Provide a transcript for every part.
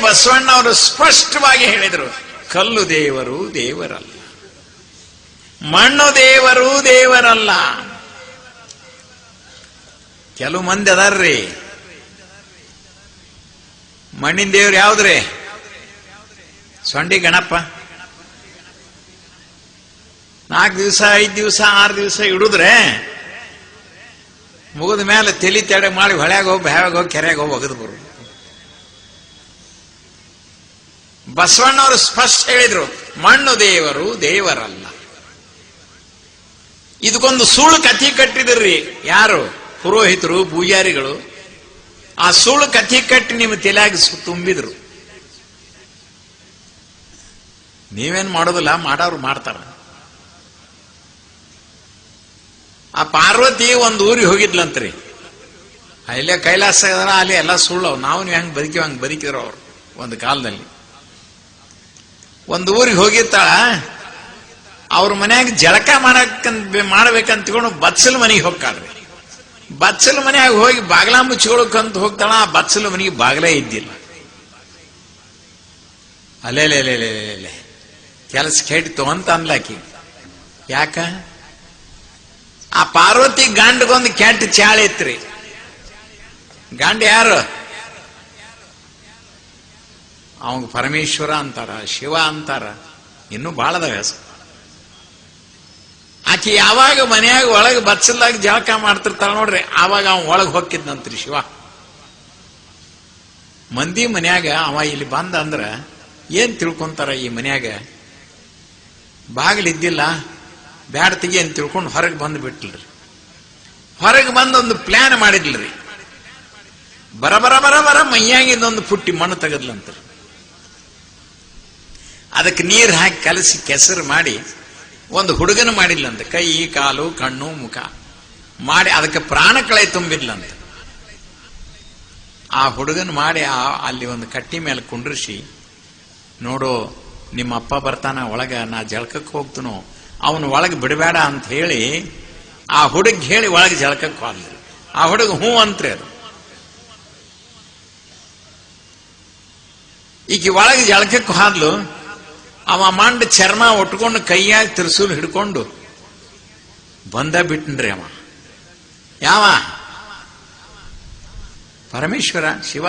ಬಸವಣ್ಣವರು ಸ್ಪಷ್ಟವಾಗಿ ಹೇಳಿದರು, ಕಲ್ಲು ದೇವರು ದೇವರಲ್ಲ, ಮಣ್ಣು ದೇವರು ದೇವರಲ್ಲ. ಕೆಲವು ಮಂದಿ ಅದಾರ್ರಿ, ಮಣ್ಣಿನ ದೇವ್ರು ಯಾವ್ದ್ರಿ? ಸೊಂಡಿ ಗಣಪ. 4 ದಿವಸ 5 ದಿವಸ 6 ದಿವಸ ಇಡುದ್ರೆ ಮುಗಿದ ಮೇಲೆ ತಲಿ ತೆಡೆ ಮಾಡಿ ಹೊಳ್ಯಾಗ ಹೋಗಿ ಬ್ಯಾವಾಗ ಹೋಗಿ ಕೆರೆಯಾಗ ಹೋಗಿ ಒಗದು ಬರು. ಬಸವಣ್ಣವರು ಸ್ಪಷ್ಟ ಹೇಳಿದ್ರು, ಮಣ್ಣು ದೇವರು ದೇವರಲ್ಲ. ಇದಕ್ಕೊಂದು ಸುಳ್ಳು ಕಥೆ ಕಟ್ಟಿದ್ರಿ ಯಾರು? ಪುರೋಹಿತರು, ಪೂಜಾರಿಗಳು. ಆ ಸುಳ್ಳು ಕಥೆ ಕಟ್ಟಿ ನಿಮ್ಮ ತಲೆಯಾಗಿ ತುಂಬಿದ್ರು. ನೀವೇನ್ ಮಾಡೋದಿಲ್ಲ, ಮಾಡೋರು ಮಾಡ್ತಾರ. ಆ ಪಾರ್ವತಿ ಒಂದು ಊರಿಗೆ ಹೋಗಿದ್ಲಂತ್ರಿ. ಅಲ್ಲೇ ಕೈಲಾಸ ಅಲ್ಲಿ ಎಲ್ಲ ಸುಳ್ಳು. ನಾವು ನೀವು ಹೆಂಗ್ ಬದುಕಿವ ಹಂಗ್ ಬದುಕಿದ್ರು ಅವ್ರು ಒಂದು ಕಾಲದಲ್ಲಿ. ಒಂದು ಊರಿಗೆ ಹೋಗಿರ್ತಾಳ, ಅವ್ರ ಮನ್ಯಾಗ ಜಳಕ ಮಾಡ್ಬೇಕಂತ ತಿಳ್ಕೊಂಡು ಬಚ್ಚಲ ಮನೆಗೆ ಹೋಗ್ತಾಳ್ರಿ. ಬಚ್ಚಲ ಮನ್ಯಾಗ ಹೋಗಿ ಬಾಗ್ಲಾ ಮುಚ್ಕೊಳಕಂತ ಹೋಗ್ತಾಳ. ಆ ಬಚ್ಚಲ ಮನೆಗೆ ಬಾಗ್ಲೇ ಇದ್ದಿಲ್ಲ. ಅಲ್ಲೇ ಕೆಲಸ ಕೆಟ್ಟಿತು ಅಂತ ಅನ್ಲಾಕಿ. ಯಾಕ? ಆ ಪಾರ್ವತಿ ಗಂಡಗೊಂದು ಕೆಟ್ಟ ಚಾಳ ಇತ್ರಿ. ಗಂಡ ಯಾರು? ಅವಂಗ ಪರಮೇಶ್ವರ ಅಂತಾರ, ಶಿವ ಅಂತಾರ, ಇನ್ನೂ ಬಾಳದ ಹೆಸರು. ಆಕೆ ಯಾವಾಗ ಮನೆಯಾಗ ಒಳಗೆ ಬಚ್ಚಲ್ದಾಗ ಜಳಕ ಮಾಡ್ತಿರ್ತಾಳ ನೋಡ್ರಿ, ಆವಾಗ ಅವ ಒಳಗೆ ಹೋಗಿದ್ನಂತ್ರಿ ಶಿವ. ಮಂದಿ ಮನ್ಯಾಗ ಅವ ಇಲ್ಲಿ ಬಂದ ಅಂದ್ರ ಏನ್ ತಿಳ್ಕೊಂತಾರ? ಈ ಮನ್ಯಾಗ ಬಾಗಿಲಿದ್ದಿಲ್ಲ, ಬ್ಯಾಡ ತೆಗಿ ಅಂತ ತಿಳ್ಕೊಂಡು ಹೊರಗೆ ಬಂದು ಬಿಟ್ಲ್ರಿ. ಹೊರಗೆ ಬಂದು ಒಂದು ಪ್ಲಾನ್ ಮಾಡಿದ್ಲ್ರಿ. ಬರ ಮೈಯಾಗಿದ್ದೊಂದು ಪುಟ್ಟಿ ಮಣ್ಣು ತೆಗದ್ಲಂತ್ರಿ. ಅದಕ್ಕೆ ನೀರು ಹಾಕಿ ಕಲಸಿ ಕೆಸರು ಮಾಡಿ ಒಂದು ಹುಡುಗನ ಮಾಡಿದ್ಲಂತ. ಕೈ, ಕಾಲು, ಕಣ್ಣು, ಮುಖ ಮಾಡಿ ಅದಕ್ಕೆ ಪ್ರಾಣ ಕಳೆ ತುಂಬಿದ್ಲಂತ. ಆ ಹುಡುಗನ ಮಾಡಿ ಅಲ್ಲಿ ಒಂದು ಕಟ್ಟಿ ಮೇಲೆ ಕುಂಡ್ರಿಸಿ, ನೋಡು ನಿಮ್ಮ ಅಪ್ಪ ಬರ್ತಾನ ಒಳಗ, ನಾ ಜಳಕಕ್ಕೆ ಹೋಗ್ತನೋ, ಅವನು ಒಳಗೆ ಬಿಡಬೇಡ ಅಂತ ಹೇಳಿ ಆ ಹುಡುಗ ಹೇಳಿ ಒಳಗೆ ಜಳಕಕ್ಕೆ ಹೋದ್ರಿ. ಆ ಹುಡುಗ ಹ್ಞೂ ಅಂತ್ರಿ. ಅದು ಈಗ ಒಳಗೆ ಜಳಕಕ್ಕೆ ಹೋದ್ಲು. ಅವ ಮಂಡ ಚರ್ಮ ಒಟ್ಕೊಂಡು ಕೈಯಾಗ ತಿರ್ಸೂಲ್ ಹಿಡ್ಕೊಂಡು ಬಂದ ಬಿಟ್ಟನ್ರಿ. ಅವ ಯಾವ? ಪರಮೇಶ್ವರ, ಶಿವ.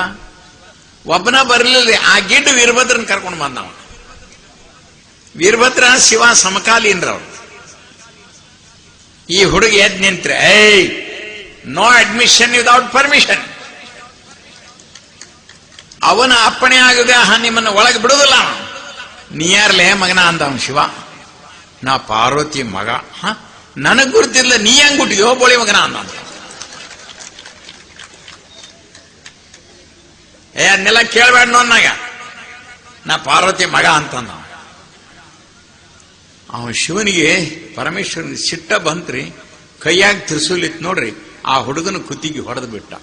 ಒಬ್ಬನ ಬರ್ಲಿಲ್ಲ. ಆ ಗಿಡ್ಡ ವೀರಭದ್ರನ್ ಕರ್ಕೊಂಡು ಬಂದವ. ವೀರಭದ್ರ ಶಿವ ಸಮಕಾಲೀನ್ರವ್ರು. ಈ ಹುಡುಗ ಎದ್ ನಿಂತ್ರೆ, ಏಯ್, ನೋ ಅಡ್ಮಿಷನ್ ವಿದೌಟ್ ಪರ್ಮಿಷನ್. ಅವನ ಅಪ್ಪಣೆ ಆಗದೆ ನಿಮ್ಮನ್ನ ಒಳಗೆ ಬಿಡುದಿಲ್ಲ. ನೀ ಯಾರ್ಲೇ ಮಗನ ಅಂತ ಅವನು ಶಿವ. ನಾ ಪಾರ್ವತಿ ಮಗ. ನನಗ್ ಗುರುತಿಲ್ಲ, ನೀ ಹೆಂಗ್ ಹುಟ್ಟಿದ್ಯೋ ಬೋಳಿ ಮಗನ ಅಂತ. ಅದನ್ನೆಲ್ಲ ಕೇಳಬೇಡ ನೋನ್ನಾಗ, ನಾ ಪಾರ್ವತಿ ಮಗ ಅಂತಂದ. ಅವನು ಶಿವನಿಗೆ ಪರಮೇಶ್ವರನಿಗೆ ಸಿಟ್ಟ ಬಂತ್ರಿ. ಕೈಯಾಗ ತಿರ್ಸುಲಿತ್ ನೋಡ್ರಿ. ಆ ಹುಡುಗನ ಕುತ್ತಿಗೆ ಹೊಡೆದು ಬಿಟ್ಟ.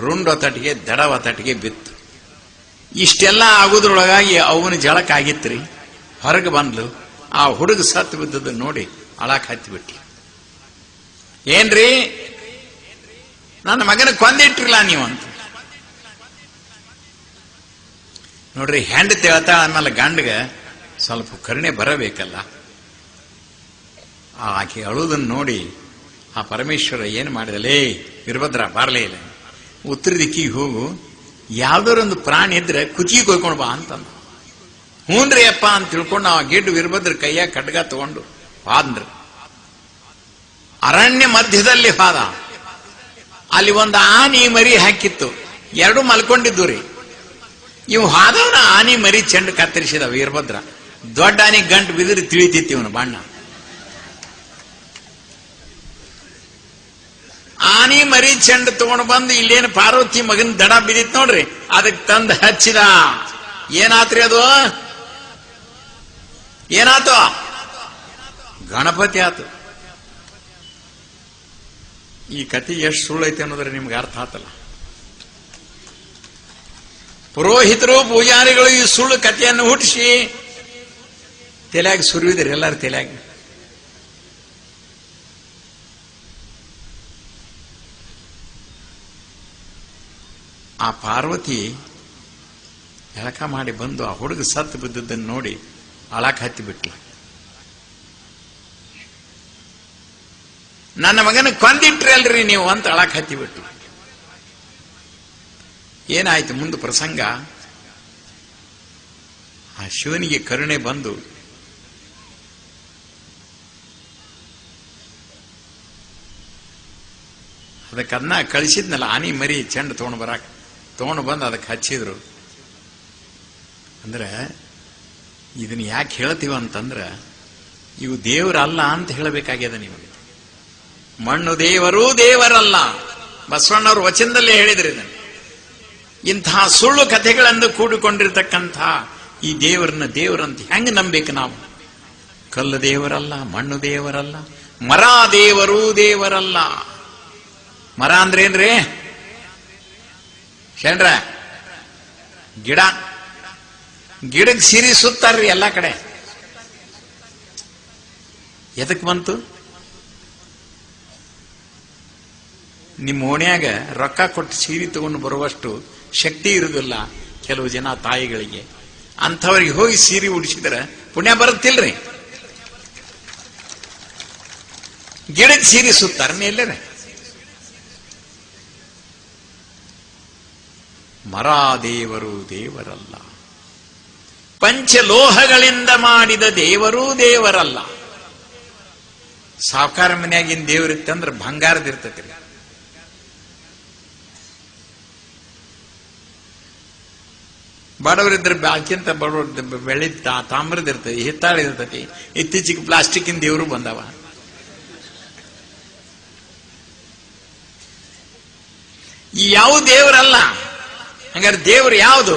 ರುಂಡ ತಟಿಗೆ ದಡವ ತಟಿಗೆ ಬಿತ್ತು. ಇಷ್ಟೆಲ್ಲ ಆಗೋದ್ರೊಳಗಾಗಿ ಅವನ ಜಳಕ ಆಗಿತ್ರಿ. ಹೊರಗೆ ಬಂದ್ಲು. ಆ ಹುಡುಗ ಸತ್ತು ಬಿದ್ದದ್ದು ನೋಡಿ ಅಳಾಕ್ ಹತ್ತಿ ಬಿಟ್ಟಿ. ಏನ್ರಿ, ನನ್ನ ಮಗನ ಕೊಂದಿಟ್ರಿಲ್ಲ ನೀವು ಅಂತ. ನೋಡ್ರಿ, ಹೆಂಡತಿ ಹೇಳ್ತಾಳ ಆಮೇಲೆ ಗಂಡಗ ಸ್ವಲ್ಪ ಕರುಣೆ ಬರಬೇಕಲ್ಲ. ಆಕೆ ಅಳುವುದನ್ನು ನೋಡಿ ಆ ಪರಮೇಶ್ವರ ಏನು ಮಾಡಿದಲೇ, ವೀರಭದ್ರ ಬಾರ್ಲೇ ಇಲ್ಲ, ಉತ್ತರ ದಿಕ್ಕಿಗೆ ಹೋಗು, ಯಾವ್ದಾರೊಂದು ಪ್ರಾಣಿ ಇದ್ರೆ ಕುತ್ತಿಗೆ ಕೊಯ್ಕೊಂಡು ಬಾ ಅಂತಂದ. ಹೂನ್ರಿ ಅಪ್ಪ ಅಂತ ತಿಳ್ಕೊಂಡು ಆ ಗಿಡ್ಡು ವೀರಭದ್ರ ಕೈಯಾಗ ಖಡ್ಗ ತಗೊಂಡು ಹಾದ್ರಿ. ಅರಣ್ಯ ಮಧ್ಯದಲ್ಲಿ ಹಾದ. ಅಲ್ಲಿ ಒಂದು ಆನಿ ಮರಿ ಹಾಕಿತ್ತು. ಎರಡು ಮಲ್ಕೊಂಡಿದ್ದು ರೀ. ಇವು ಹಾದವನ ಆನಿ ಮರಿ ಚೆಂಡು ಕತ್ತರಿಸಿದ ವೀರಭದ್ರ. ದೊಡ್ಡ ಆನಿ ಗಂಟು ಬಿದ್ದರೆ ತಿಳಿತಿತ್ತು ಇವನು ಬಣ್ಣ. ಆನಿ ಮರಿ ಚೆಂಡು ತಗೊಂಡು ಬಂದು ಇಲ್ಲೇನು ಪಾರ್ವತಿ ಮಗನ ದಡ ಬಿದ್ದಿತ್ ನೋಡ್ರಿ, ಅದಕ್ಕೆ ತಂದು ಹಚ್ಚಿದ. ಏನಾತ್ರಿ ಅದು? ಏನಾತು? ಗಣಪತಿ ಆತು. ಈ ಕಥೆ ಎಷ್ಟು ಸುಳ್ಳೈತೆ ಅನ್ನೋದ್ರೆ ನಿಮ್ಗೆ ಅರ್ಥ ಆತಲ್ಲ. ಪುರೋಹಿತರು, ಪೂಜಾರಿಗಳು ಈ ಸುಳ್ಳು ಕಥೆಯನ್ನು ಹುಟ್ಟಿಸಿ ತಲೆಯಾಗಿ ಸುರಿಯುದ್ರಿ ಎಲ್ಲರ ತಲೆಯಾಗಿ. ಆ ಪಾರ್ವತಿ ಜಳಕ ಮಾಡಿ ಬಂದು ಆ ಹುಡುಗ ಸತ್ತು ಬಿದ್ದದ್ದನ್ನು ನೋಡಿ ಅಳಕ್ ಹತ್ತಿ ಬಿಟ್ಲ. ನನ್ನ ಮಗನ ಕೊಂದಿಟ್ರಿ ಅಲ್ರಿ ನೀವು ಅಂತ ಅಳಕ್ ಹತ್ತಿ ಬಿಟ್ಲು. ಏನಾಯ್ತು ಮುಂದೆ ಪ್ರಸಂಗ, ಆ ಶಿವನಿಗೆ ಕರುಣೆ ಬಂದು ಅದಕ್ಕನ್ನ ಕಳಿಸಿದ್ನಲ್ಲ ಆನಿ ಮರಿ ಚೆಂಡು ತಗೊಂಡು ಬಂದು ಅದಕ್ಕೆ ಹಚ್ಚಿದ್ರು. ಅಂದ್ರೆ ಇದನ್ನ ಯಾಕೆ ಹೇಳ್ತೀವ ಅಂತಂದ್ರ ಇವು ದೇವರಲ್ಲ ಅಂತ ಹೇಳಬೇಕಾಗ್ಯದ ನಿಮಗೆ. ಮಣ್ಣು ದೇವರು ದೇವರಲ್ಲ, ಬಸವಣ್ಣವ್ರ ವಚನದಲ್ಲೇ ಹೇಳಿದ್ರಿ ಇದನ್ನು. ಇಂತಹ ಸುಳ್ಳು ಕಥೆಗಳನ್ನು ಕೂಡಿಕೊಂಡಿರ್ತಕ್ಕಂಥ ಈ ದೇವರನ್ನ ದೇವರಂತ ಹೆಂಗ್ ನಂಬೇಕು ನಾವು? ಕಲ್ಲು ದೇವರಲ್ಲ, ಮಣ್ಣು ದೇವರಲ್ಲ, ಮರ ದೇವರು ದೇವರಲ್ಲ. ಮರ ಅಂದ್ರೇನ್ರಿ ಶೇಂದ್ರ? ಗಿಡಕ್ಕೆ ಸಿರಿ ಸುತ್ತಾರ್ರಿ ಎಲ್ಲ ಕಡೆ. ಎದಕ್ ಬಂತು? ನಿಮ್ಮ ಓಣ್ಯಾಗ ರೊಕ್ಕ ಕೊಟ್ಟು ಸೀರೆ ತಗೊಂಡು ಬರುವಷ್ಟು ಶಕ್ತಿ ಇರುವುದಿಲ್ಲ ಕೆಲವು ಜನ ತಾಯಿಗಳಿಗೆ. ಅಂಥವ್ರಿಗೆ ಹೋಗಿ ಸೀರೆ ಉಡಿಸಿದ್ರೆ ಪುಣ್ಯ ಬರುತ್ತಿಲ್ರಿ. ಗಿಡಕ್ಕೆ ಸೀರೆ ಸುತ್ತಾರ ಎಲ್ಲರೇ. ಮರ ದೇವರು ದೇವರಲ್ಲ, ಪಂಚಲೋಹಗಳಿಂದ ಮಾಡಿದ ದೇವರೂ ದೇವರಲ್ಲ. ಸಾವುಕಾರ ಮನೆಯಾಗಿನ ದೇವರಿತ್ತಂದ್ರೆ ಬಂಗಾರದಿರ್ತೈತಿ. ಬಡವರಿದ್ರೆ ಬಾಕಿಂತ ಬಡವ್ರ ಬೆಳ್ಳಿ ತಾಮ್ರದಿರ್ತೈತಿ, ಹಿತ್ತಾಳಿರ್ತೈತಿ. ಇತ್ತೀಚೆಗೆ ಪ್ಲಾಸ್ಟಿಕ್ಕಿನ ದೇವರು ಬಂದವ. ಈ ಯಾವ ದೇವರಲ್ಲ. ಹಂಗಾರೆ ದೇವರು ಯಾವುದು?